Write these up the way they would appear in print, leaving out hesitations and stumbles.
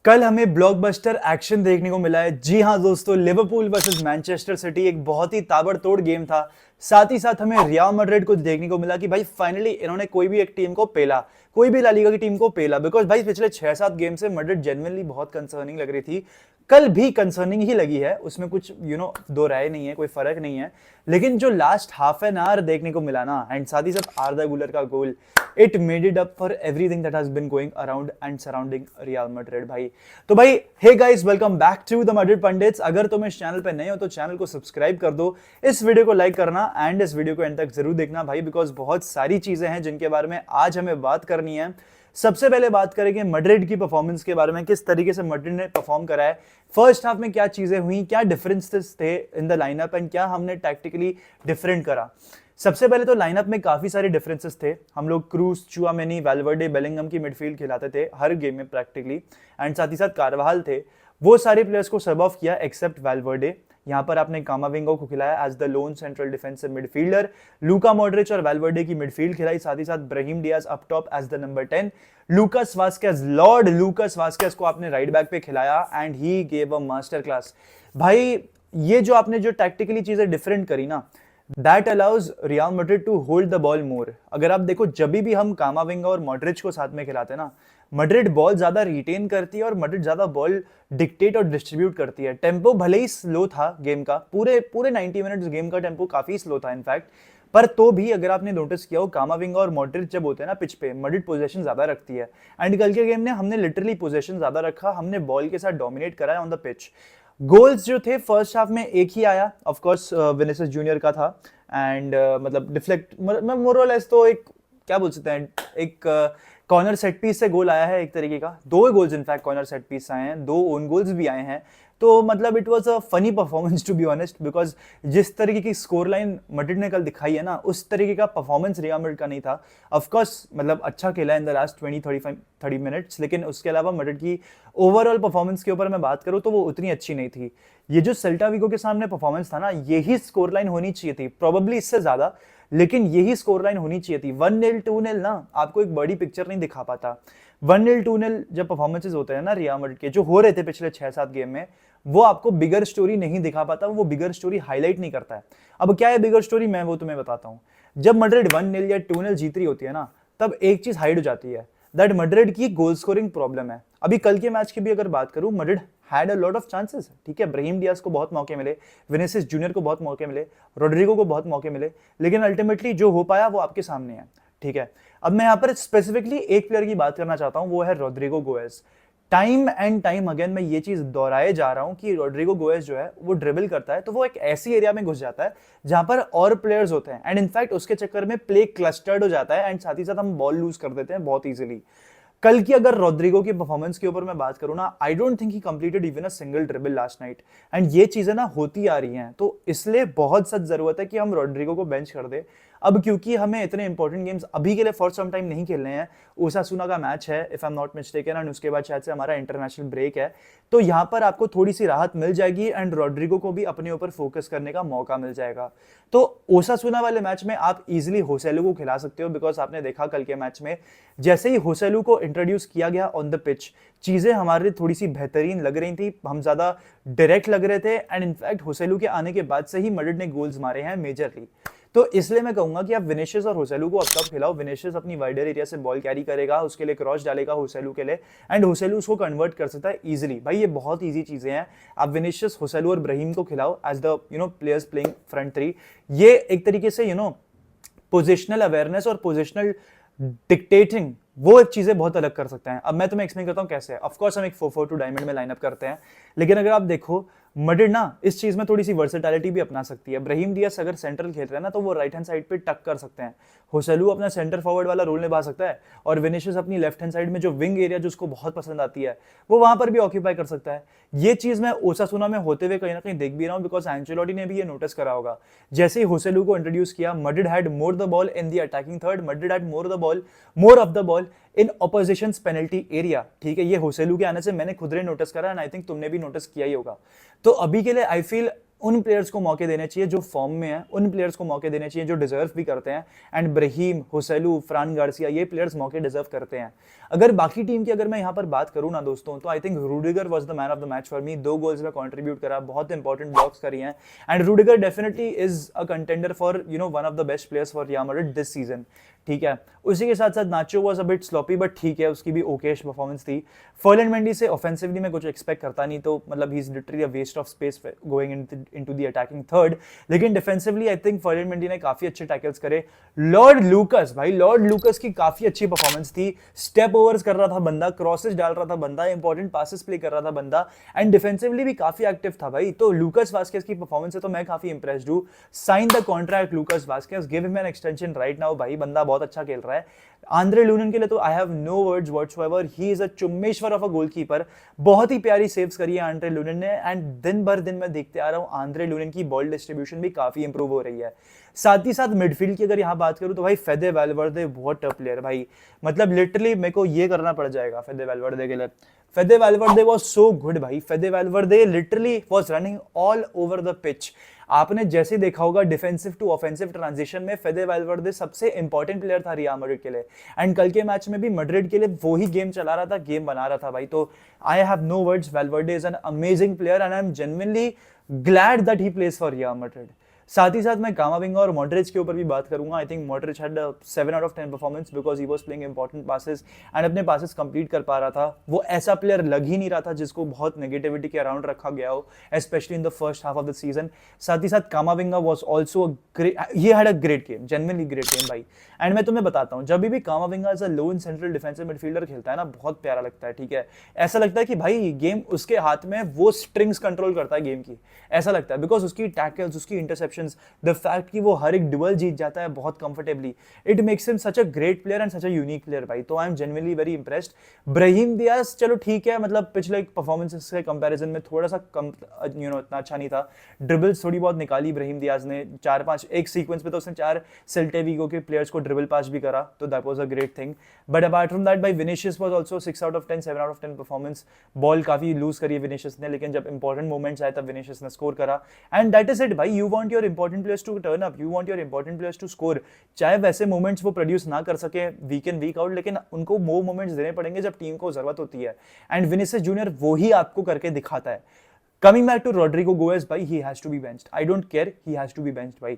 कल हमें blockbuster action देखने को मिला है। जी हाँ दोस्तों, लिवरपूल वर्सेस मैनचेस्टर सिटी एक बहुत ही ताबड़तोड़ गेम था। साथ ही साथ हमें रियल मैड्रिड को देखने को मिला कि भाई फाइनली इन्होंने कोई भी एक टीम को पेला, कोई भी ला लीगा की टीम को पेला। बिकॉज भाई पिछले 6-7 गेम से मैड्रिड जेन्युइनली बहुत कंसर्निंग लग रही थी। कल भी कंसर्निंग ही लगी है, उसमें कुछ दो राय नहीं है, कोई फर्क नहीं है। लेकिन जो लास्ट हाफ एन आवर देखने को मिला ना, एंड साथ ही साथ आर्दा गुलर का goal, it made it up for everything that has been going around and surrounding Real Madrid भाई। तो भाई hey guys, welcome back to the Madrid Pandits. अगर तुम इस चैनल पे नए हो तो चैनल को सब्सक्राइब कर दो, इस वीडियो को लाइक करना एंड इस वीडियो को एंड तक जरूर देखना भाई, बिकॉज बहुत सारी चीजें हैं जिनके बारे में आज हमें बात करनी है। सबसे पहले बात करेंगे मैड्रिड की परफॉर्मेंस के बारे में, किस तरीके से मैड्रिड ने परफॉर्म करा है, फर्स्ट हाफ में क्या चीजें हुई, क्या डिफरेंसेस थे इन द लाइनअप एंड क्या हमने टैक्टिकली डिफरेंट करा। सबसे पहले तो लाइनअप में काफी सारे डिफरेंसेस थे। हम लोग क्रूज, चुआमेनी, वेल्वर्डे, बेलिंगम की मिडफील्ड खिलाते थे हर गेम में प्रैक्टिकली, एंड साथ ही साथ कारवाल थे। वो सारे प्लेयर्स को सब ऑफ किया एक्सेप्ट वेल्वर्डे। यहाँ पर आपने कामाविंगो को खिलाया as the lone central defensive midfielder, Luka Modric और वेल्वर्डे की मिडफील्ड खिलाई, साथ ही साथ Brahim Diaz up top as the number 10, Lucas Vazquez, lord Lucas Vazquez को आपने राइट बैक पे खिलाया and he gave a master class. भाई ये जो आपने जो टैक्टिकली चीजें डिफरेंट करी ना, that allows Real Madrid to hold the ball more. अगर आप देखो, जब भी हम कामाविंगा और मॉड्रिच को साथ में खिलाते हैं ना, मैड्रिड बॉल ज्यादा रिटेन करती है और मैड्रिड ज्यादा बॉल डिक्टेट और डिस्ट्रीब्यूट करती है। टेम्पो भले ही स्लो था गेम का, पूरे पूरे 90 मिनट्स गेम का टेम्पो काफी स्लो था इनफैक्ट, पर तो भी अगर आपने नोटिस किया हो, कामाविंगा और मॉड्रिच जब होते हैं ना पिच पे, मैड्रिड पोजीशन ज्यादा रखती है। एंड कल के गेम ने हमने लिटरली पोजीशन ज्यादा रखा, हमने बॉल के साथ डोमिनेट करा है ऑन द पिच। गोल्स जो थे फर्स्ट हाफ में एक ही आया, ऑफ कोर्स विनिसियस जूनियर का था, एंड मतलब डिफ्लेक्ट मोरलेस तो एक क्या बोल सकते हैं, एक कॉर्नर सेट पीस से गोल आया है एक तरीके का। दो goals in fact corner set piece आए हैं, दो ओन गोल्स भी आए हैं। तो मतलब it was a funny performance to be honest, because जिस तरीके की स्कोर लाइन मैड्रिड ने कल दिखाई है ना, उस तरीके का परफॉर्मेंस रियल मैड्रिड का नहीं था। ऑफ कोर्स मतलब अच्छा खेला इन द लास्ट 20-30 मिनट्स, लेकिन उसके अलावा मैड्रिड की ओवरऑल परफॉर्मेंस के ऊपर मैं बात करूं तो वो उतनी अच्छी नहीं थी। ये जो सेल्टा विगो के सामने परफॉर्मेंस था ना, यही स्कोर लाइन होनी चाहिए थी, प्रोबेबली इससे ज्यादा, लेकिन यही स्कोर लाइन होनी चाहिए थी। 1-0 2-0 ना आपको एक बड़ी पिक्चर नहीं दिखा पाता। 1-0 2-0 जब परफॉर्मेंसेस होते हैं ना रियल मैड्रिड के, जो हो रहे थे पिछले 6-7 गेम में, वो आपको बिगर स्टोरी नहीं दिखा पाता, वो बिगर स्टोरी हाईलाइट नहीं करता है। अब क्या है बिगर स्टोरी, मैं वो तुम्हें बताता हूं। जब मैड्रिड 1-0 या 2-0 जीत रही होती है ना, तब एक चीज हाइड हो जाती है, दैट मैड्रिड की गोल स्कोरिंग प्रॉब्लम है। अभी कल के मैच की भी अगर बात करूं, Madrid had a lot of chances, ठीक है, ब्राहिम डियाज को बहुत मौके मिले, विनिसियस जूनियर को बहुत मौके मिले, रोड्रिगो को बहुत मौके मिले, लेकिन अल्टीमेटली जो हो पाया वो आपके सामने है, ठीक है। अब मैं यहाँ पर स्पेसिफिकली एक प्लेयर की बात करना चाहता हूं, वो है Rodrygo Goes. Time and time again मैं ये चीज दोहराए जा रहा हूं कि रोड्रिगो गोएज जो है वो ड्रिबल करता है तो वो एक ऐसी एरिया में घुस जाता है जहां पर और प्लेयर्स होते हैं, एंड इनफैक्ट उसके चक्कर में प्ले क्लस्टर्ड हो जाता है, एंड साथ ही साथ हम बॉल लूज कर देते हैं बहुत इजीली। कल की अगर रोड्रिगो की परफॉर्मेंस के ऊपर मैं बात करूं ना, I don't think he completed even a single dribble last night, and ये चीजें ना होती आ रही हैं, तो इसलिए बहुत सख्त जरूरत है कि हम रोड्रिगो को बेंच कर दे। अब क्योंकि हमें इतने इंपॉर्टेंट गेम्स अभी के लिए फॉर सम टाइम नहीं खेलने हैं, ओसासुना का मैच है if I am not mistaken, and उसके बाद शायद से हमारा इंटरनेशनल ब्रेक है, तो यहाँ पर आपको थोड़ी सी राहत मिल जाएगी एंड रोड्रिगो को भी अपने ऊपर फोकस करने का मौका मिल जाएगा। तो ओसासुना वाले मैच में आप इजिली होसेलू को खिला सकते हो, बिकॉज आपने देखा कल के मैच में जैसे ही होसेलू को इंट्रोड्यूस किया गया ऑन द पिच, चीजें हमारे लिए थोड़ी सी बेहतरीन लग रही थी, हम ज्यादा डायरेक्ट लग रहे थे, एंड इनफैक्ट होसेलू के आने के बाद से ही मैड्रिड ने गोल्स मारे हैं मेजरली। तो इसलिए मैं कहूंगा कि आप विनिशियस और होसेलू को अब तक खिलाओ। विनिशियस अपनी वाइडर एरिया से बॉल कैरी करेगा, उसके लिए क्रॉस डालेगा होसेलू के लिए, एंड होसेलू उसको कन्वर्ट कर सकता है इजीली। भाई ये बहुत इजी चीजें हैं। आप विनिशियस, होसेलू और ब्राहिम को खिलाओ as the players playing front three. ये एक तरीके से पोजिशनल अवेयरनेस और पोजिशनल डिक्टेटिंग, वो चीजें बहुत अलग कर सकते हैं। अब मैं तुम्हें एक्सप्लेन करता हूं कैसे। ऑफ कोर्स हम एक 4-4-2 डायमंड में लाइनअप करते हैं, लेकिन अगर आप देखो मैड्रिड ना इस चीज में थोड़ी सी वर्सेटैलिटी भी अपना सकती है। ब्राहिम डियाज अगर सेंट्रल खेल रहे हैं ना, तो वो राइट हैंड साइड पे टक कर सकते हैं, होसेलू अपना सेंटर फॉरवर्ड वाला रोल निभा सकता है, और विनिशियस अपनी लेफ्ट हैंड साइड में जो विंग एरिया जो उसको बहुत पसंद आती है, वो वहां पर भी ऑक्यूपाई कर सकता है। ये चीज मैं ओसासुना में होते हुए कहीं ना कहीं देख भी रहा हूं, बिकॉज एंचेलोटी ने भी ये नोटिस करा होगा। जैसे ही होसेलू को इंट्रोड्यूस किया, Madrid had more the ball in the attacking third, Madrid had more of the ball in opposition penalty area, ठीक है। ये होसेलू के आने से मैंने खुद ने नोटिस करा, एंड आई थिंक तुमने भी नोटिस किया ही होगा। तो अभी के लिए आई फील उन प्लेयर्स को मौके देने चाहिए जो फॉर्म में है, उन प्लेयर्स को मौके देने चाहिए जो डिजर्व भी करते हैं। एंड ब्राहीम, होसेलू, फ्रान गार्सिया, ये प्लेयर्स मौके डिजर्व करते हैं। अगर बाकी टीम की अगर मैं यहाँ पर बात करूँ ना दोस्तों, तो I think Rudiger was the man of the match for me. 2 goals में कंट्रीब्यूट करा, बहुत इंपॉर्टेंट ब्लॉक्स करी हैं। And Rudiger definitely is a contender for one of the best players for Real Madrid this season. ठीक है, उसी के साथ साथ Nacho was a bit sloppy, but ठीक है, उसकी भी ओकेश परफॉर्मेंस थी। फर्लैंड मेंडी से ऑफेंसिवली मैं कुछ एक्सपेक्ट करता नहीं, तो मतलब he is literally a waste of space going into the attacking third. लेकिन defensively I think Ferland Mendy ने काफी अच्छे टैकल्स करे। लॉर्ड लूकस भाई, लॉर्ड लूकस की काफी अच्छी परफॉर्मेंस थी। स्टेप ओवर्स कर रहा था बंदा, क्रॉसेस डाल रहा था बंदा, इंपॉर्टेंट पासेस प्ले कर रहा था बंदा, एंड डिफेंसिवली भी काफी एक्टिव था भाई। तो लूकस वास्केस की परफॉर्मेंस से तो मैं काफी इंप्रेस्ड हूं। Sign the contract Lucas Vazquez, give him an extension right now भाई, बंदा बहुत अच्छा खेल रहा है। आंद्रे लूनन के लिए तो I have no words whatsoever, he is a चुम्मेश्वर ऑफ अ गोलकीपर। बहुत ही प्यारी सेव्स करी है आंद्रे लूनन ने, एंड दिन भर दिन मैं देखते आ रहा हूं आंद्रे लूनन की बॉल डिस्ट्रीब्यूशन भी काफी इंप्रूव हो रही है। साथ ही साथ मिडफील्ड की अगर यहां बात करूं तो भाई फेदे वैल्वर्दे बहुत टफ प्लेयर भाई, मतलब लिटरली मेरे को ये करना पड़ जाएगा फेदे वैल्वर्दे के लिए। फेदे वैल्वर्दे वाज सो गुड भाई, Fede Valverde literally was running all over the pitch. आपने जैसे देखा होगा डिफेंसिव टू ऑफेंसिव ट्रांजिशन में फेदे वैल्वर्दे सबसे इंपॉर्टेंट प्लेयर था रियल मैड्रिड के लिए। एंड कल के मैच में भी मैड्रिड के लिए वो ही गेम चला रहा था, गेम बना रहा था भाई। तो I have no words, Valverde is an amazing player and I am genuinely glad that he plays for Real Madrid. साथ ही साथ मैं कामाविंगा और मॉड्रिच के ऊपर भी बात करूंगा। I think Modric had 7 out of 10 performance because he was playing important passes and अपने पासेस कंप्लीट कर पा रहा था। वो ऐसा प्लेयर लग ही नहीं रहा था जिसको बहुत नेगेटिविटी के अराउंड रखा गया हो, especially in the first half of the season. साथ ही साथ Camavinga was also he had a great game, genuinely great game भाई। एंड मैं तुम्हें बताता हूं, जब भी Camavinga as a lone central defensive midfielder खेलता है ना, बहुत प्यारा लगता है। ठीक है, ऐसा लगता है कि भाई गेम उसके हाथ में, वो स्ट्रिंग्स कंट्रोल करता है गेम की, ऐसा लगता है। बिकॉज उसकी टैकल्स, उसकी इंटरसेप्शंस, द फैक्ट कि वो हर एक डुअल जीत जाता है बहुत comfortably, it makes him such a great player and such a unique player भाई। तो I am genuinely very impressed. Brahim Diaz चलो ठीक है, मतलब पिछले परफॉर्मेंसेस के कंपैरिजन में थोड़ा सा कम, इतना अच्छा नहीं था। ड्रिबल्स थोड़ी बहुत निकाली ब्राहीम दियाज ने, 4-5 एक सीक्वेंस में तो उसने 4 सेल्टे वीगो के प्लेयर्स को ड्रिबल पास भी करा, तो that was a great thing. But apart from that भाई Vinicius was also 6 out of 10, 7 out of 10 performance. Ball काफी लूज करी है विनिशियस ने, लेकिन जब इंपॉर्टेंट मोमेंट्स आए तब विनिशियस ने स्कोर करा। एंड दैट इज इट भाई, you want your important players to turn up, you want your important players to score. चाहे वैसे मोमेंट्स वो प्रोड्यूस ना कर सके वीक इन वीक आउट, लेकिन उनको वो मोमेंट्स देने पड़ेंगे जब टीम को जरूरत होती है। एंड विनिसियस जूनियर वो ही आपको करके दिखाता है। Coming back to Rodrigo Goes, bhai, he has to be benched. I don't care, he has to be benched, bhai.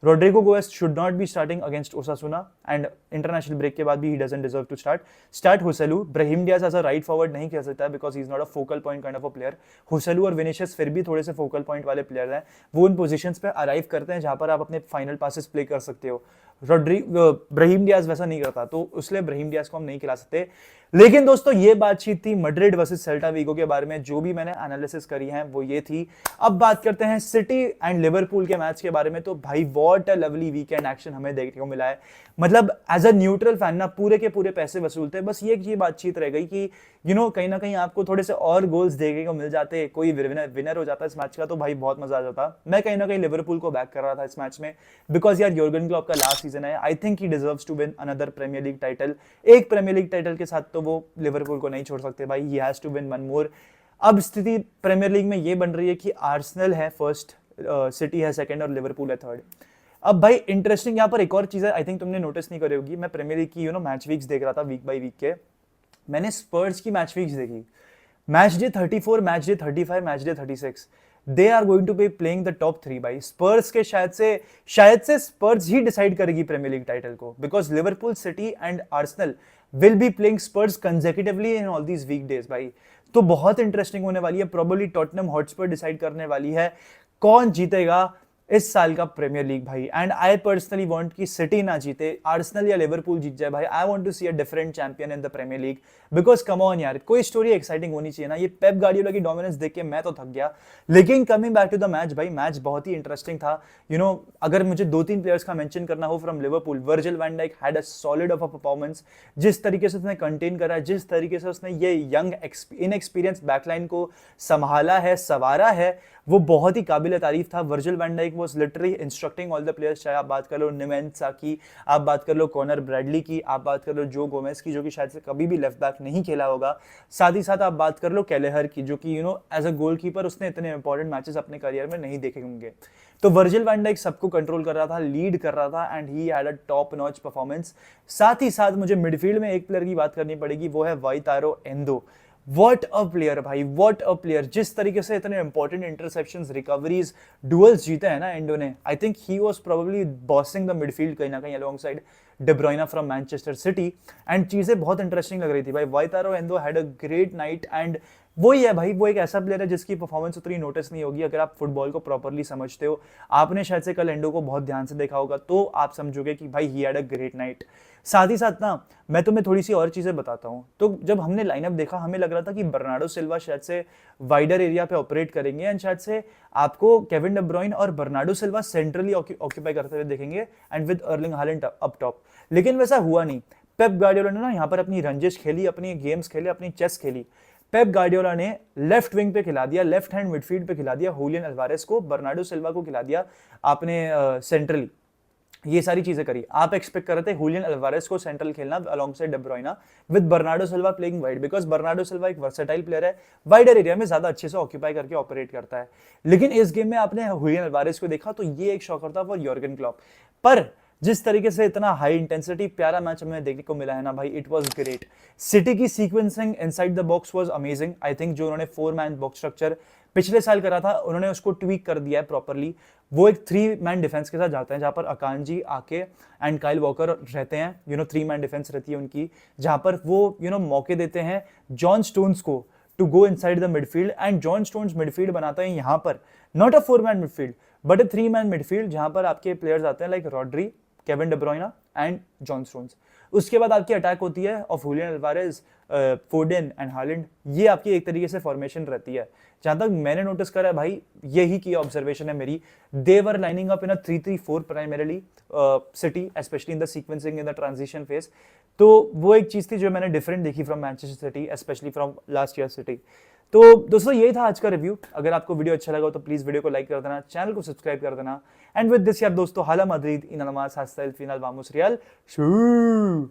Rodrigo Goes should not be starting against Osasuna, and international break के बाद भी he doesn't deserve to start. Start Joselu. Brahim Diaz as a right forward नहीं खेल सकता because he's not a focal point kind of a player. Joselu और Vinicius फिर भी थोड़े से focal point वाले player हैं, वो उन positions पे arrive करते हैं जहाँ पर आप अपने final passes play कर सकते हो। ब्राहीम डियाज वैसा नहीं करता, तो इसलिए ब्राहीम डियाज को हम नहीं खिला सकते। लेकिन दोस्तों ये बातचीत थी मैड्रिड वर्सेस सेल्टा वीगो के बारे में, जो भी मैंने एनालिसिस करी है वो ये थी। अब बात करते हैं सिटी एंड लिवरपूल के मैच के बारे में। तो भाई what a lovely weekend action हमें देखने को मिला है। मतलब एज अ न्यूट्रल फैन ना पूरे के पूरे पैसे वसूलते हैं। बस ये बातचीत रह गई कि कहीं ना कहीं आपको थोड़े से और गोल्स देखने को मिल जाते, कोई विनर हो जाता इस मैच का, तो भाई बहुत मजा आ जाता। मैं कहीं ना कहीं लिवरपूल को बैक कर रहा था इस मैच में, बिकॉज यार योर्गन क्लॉप का लास्ट सीजन है। I think he deserves to win another Premier League title. एक प्रीमियर लीग टाइटल के साथ तो वो लिवरपूल को नहीं छोड़ सकते भाई, he has to win one more. अब स्थिति प्रीमियर लीग में ये बन रही है कि आर्सेनल है फर्स्ट, सिटी है सेकंड और लिवरपूल है थर्ड। अब भाई इंटरेस्टिंग यहाँ पर एक और चीज है, आई थिंक तुमने नोटिस नहीं करी होगी। मैं प्रीमियर लीग की मैच वीक्स देख रहा था वीक बाय वीक के। मैंने स्पर्स की मैच वीक्स देखी, match day 34, match day 35, match day 36। They are going to be playing the top 3 भाई। स्पर्स के शायद से स्पर्स ही डिसाइड करेगी प्रीमियर लीग टाइटल को, because Liverpool, City and Arsenal will be playing Spurs consecutively in all these weekdays भाई। तो बहुत इंटरेस्टिंग होने वाली है। प्रोबेबली टॉटनहम हॉटस्पर डिसाइड करने वाली है कौन जीतेगा इस साल का प्रीमियर लीग भाई। एंड आई पर्सनली वांट कि सिटी ना जीते, आर्सेनल या लिवरपूल जीत जाए भाई। I want to see a different champion in the Premier League, because come on यार, कोई स्टोरी एक्साइटिंग होनी चाहिए ना। ये पेप गार्डियोला की डोमिनेंस देख के मैं तो थक गया। लेकिन coming back to the match भाई, मैच बहुत ही इंटरेस्टिंग था। अगर मुझे 2-3 प्लेयर्स का मेंशन करना हो from Liverpool, Virgil van Dijk had a solid of a performance. जिस तरीके से उसने कंटेन करा, जिस तरीके से उसने ये यंग इनएक्सपीरियंस बैकलाइन को संभाला है, संवारा है, वो बहुत ही काबिल तारीफ था। Virgil van Dijk was literally instructing all the players, चाहे आप बात कर लो निमेंसा की, आप बात कर लो कॉनर ब्रैडली की, आप बात कर लो जो गोमेज की जो कि शायद से कभी भी लेफ्ट बैक नहीं खेला होगा, साथ ही साथ आप बात कर लो केलेहर की जो कि एज अ गोलकीपर उसने इतने इंपॉर्टेंट मैचेस अपने करियर में नहीं देखे होंगे। तो वर्जिल वैन डाइक सबको कंट्रोल कर रहा था, लीड कर रहा था and he had a top notch performance. साथ ही साथ मुझे मिडफील्ड में एक प्लेयर की बात करनी पड़ेगी, वो है वाइतारो एंडो। व्हाट अ प्लेयर भाई, व्हाट अ प्लेयर। जिस तरीके से इतने इंपॉर्टेंट इंटरसेप्शंस, रिकवरीज, डुअल्स जीते हैं ना एंडो ने, I think he was probably bossing the midfield कहीं ना कहीं alongside De Bruyne from Manchester City. And चीजें बहुत इंटरेस्टिंग लग रही थी भाई। Wataru Endo had a great night and वही है भाई, वो एक ऐसा प्लेयर है जिसकी परफॉर्मेंस उतनी नोटिस नहीं होगी अगर आप फुटबॉल को प्रॉपरली समझते हो। आपने शायद से कल एंडो को बहुत ध्यान से देखा होगा तो आप समझोगे कि भाई ही हैड अ ग्रेट नाइट। साथ ही साथ ना मैं तुम्हें थोड़ी सी और चीजें बताता हूँ। तो जब हमने लाइनअप देखा हमें लग रहा था कि बर्नार्डो सिल्वा शायद से वाइडर एरिया पे ऑपरेट करेंगे एंड शायद से आपको केविन डे ब्रुयन और बर्नार्डो सिल्वा सेंट्रली ऑक्यूपाई करते हुए देखेंगे and with Erling Haaland up top. लेकिन वैसा हुआ नहीं। पेप गार्डियोला ने ना यहाँ पर अपनी रंजिश खेली, अपनी गेम्स खेले, अपनी चेस खेली। पेप गार्डियोला ने लेफ्ट विंग पे खिला दिया, लेफ्ट हैंड मिडफील्ड पे खिला दिया हुलियन अल्वारेस को, बर्नार्डो सिल्वा को खिला दिया आपने सेंट्रली। ये सारी चीजें करी। आप एक्सपेक्ट कर रहे थे हुलियन अल्वारेस को सेंट्रल खेलना alongside De Bruyne with Bernardo Silva playing wide, because Bernardo Silva एक वर्सेटाइल प्लेयर है, वाइडर एरिया में ज्यादा अच्छे से ऑक्यूपाई करके ऑपरेट करता है। लेकिन इस गेम में आपने हुलियन अल्वारेस को देखा तो ये एक शॉकर था फॉर यॉर्गन क्लॉप। पर जिस तरीके से इतना हाई इंटेंसिटी प्यारा मैच हमें देखने को मिला है ना भाई, इट वाज ग्रेट। सिटी की sequencing inside the box was amazing. I think जो उन्होंने 4 मैन बॉक्स स्ट्रक्चर पिछले साल करा था उन्होंने उसको ट्वीक कर दिया है प्रॉपरली। वो एक 3 मैन डिफेंस के साथ जाते हैं जहां पर अकांजी, आके एंड काइल वॉकर रहते हैं। 3 मैन डिफेंस रहती है उनकी, जहां पर वो मौके देते हैं जॉन स्टोन्स को to go inside the midfield and John Stones midfield बनाते हैं यहाँ पर not a 4 man midfield but a 3 man midfield, जहां पर आपके प्लेयर्स आते हैं like Rodri, Kevin De Bruyne and John Stones. उसके बाद आपकी अटैक होती है of Julian Alvarez, Foden and Haaland. ये आपकी एक तरीके से फॉर्मेशन रहती है। जहां तक मैंने नोटिस करा है भाई, यही की ऑब्जर्वेशन है मेरी, they were lining up in a 3-3-4 primarily City, specially in the sequencing in the transition phase. तो वो एक चीज थी जो मैंने डिफरेंट देखी from Manchester City, specially from last year City. तो दोस्तों यही था आज का रिव्यू। अगर आपको वीडियो अच्छा लगा तो प्लीज वीडियो को लाइक कर देना, चैनल को सब्सक्राइब कर देना। एंड विद दिस यार दोस्तों, हाला मद्रिद इन नमाज हस्ता एल फिनल वामुस रियल शू।